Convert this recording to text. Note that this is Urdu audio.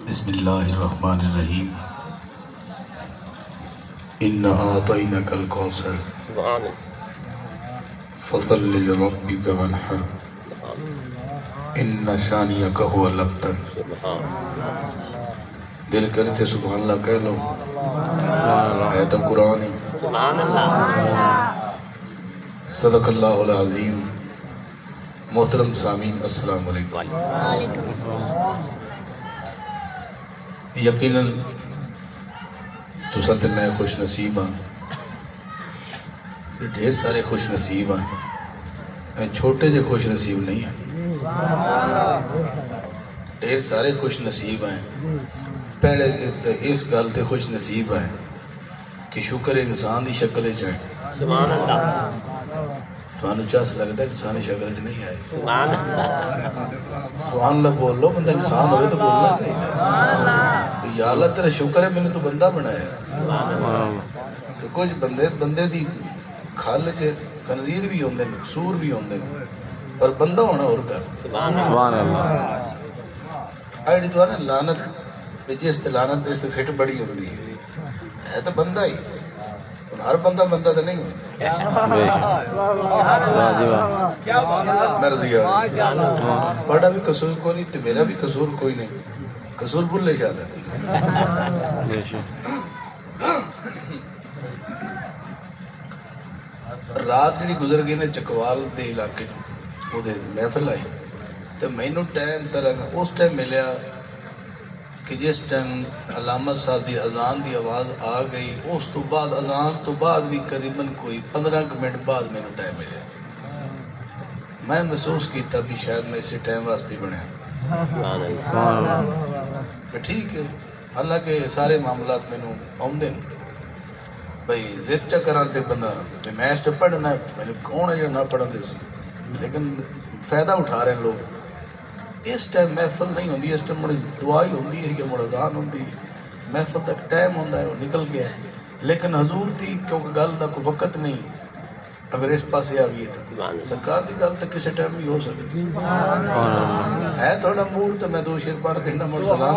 بسم اللہ الرحمن الرحیم انا اعطیناک الکوثر سبحان فصل لربک وانحر ان شانئک هو الابتر۔ دل کرتے سبحان اللہ کہہ لو، ہے تو قرآن ہی۔ سبحان اللہ۔ صدق اللہ العظیم۔ محترم سامعین السلام علیکم۔ وعلیکم السلام۔ یقیناً تساں تے میں خوش نصیب ہاں، ڈھیر سارے خوش نصیب ہاں، میں چھوٹے جے خوش نصیب نہیں ہاں، ڈھیر سارے خوش نصیب ہیں۔ پہلے اس گل تے خوش نصیب ہیں کہ شکر انسان دی شکل وچ ہے۔ سبحان اللہ۔ تانوں چاس لگدا ہے انسانی شکل وچ نہیں آئے۔ سبحان اللہ۔ سبحان اللہ بول لو، بندہ انسان ہوئے تو بولنا چاہیے۔ یا اللہ تیرا شکر ہے میں نے تو بندہ بنایا۔ تو کچھ بندے دی کھال چ خنزیر بھی ہوندے نے، سور بھی ہوندے نے، پر بندہ ہونا اور کر۔ سبحان اللہ۔ ایڈی تو ہے لعنت، جس تے لعنت اس تے فٹ بڑی ہوندی ہے تو بندہ ہی، ہر بندہ تو نہیں ہوتا۔ میں رضی اللہ، بڑا بھی قصور کوئی نہیں تے میرا بھی قصور کوئی نہیں، قصور بھلے شاید ہے۔ رات جڑی گزر گئی نے چکوال دے علاقے وہ دے محفل آئی تو مینوں ٹائم طرح اس ٹائم ملیا کہ جس ٹائم علامہ صاحب دی اذان دی آواز آ گئی، اس تو بعد اذان تو بعد بھی قریباً کوئی 15 منٹ بعد مینوں ٹائم ملیا۔ میں محسوس کیتا بھی شاید میں اسی ٹائم واسطے بنیا۔ ٹھیک ہے، حالانکہ سارے معاملات مینوں آؤندے نے، بھئی ضد چا کراں تے بندہ میں اس تے پڑھنا ہے، میں نے کون ہے جو نہ پڑھن دے، لیکن فائدہ اٹھا رہے ہیں لوگ۔ اس ٹائم محفل نہیں ہوندی، اس ٹائم مڑی دعائی ہوندی ہے کہ مڑی اذان ہوندی ہے، محفل تک ٹائم ہوندا ہے وہ نکل گیا ہے۔ لیکن حضور دی کیونکہ گل دا کوئی وقت نہیں، اگر اس پاسے آ گئی تو سرکار دی گل تک کسی ٹائم بھی ہو سکتی ہے۔ تھوڑا موڈ تو میں دو شیر پڑھ دینا، مڑ سلام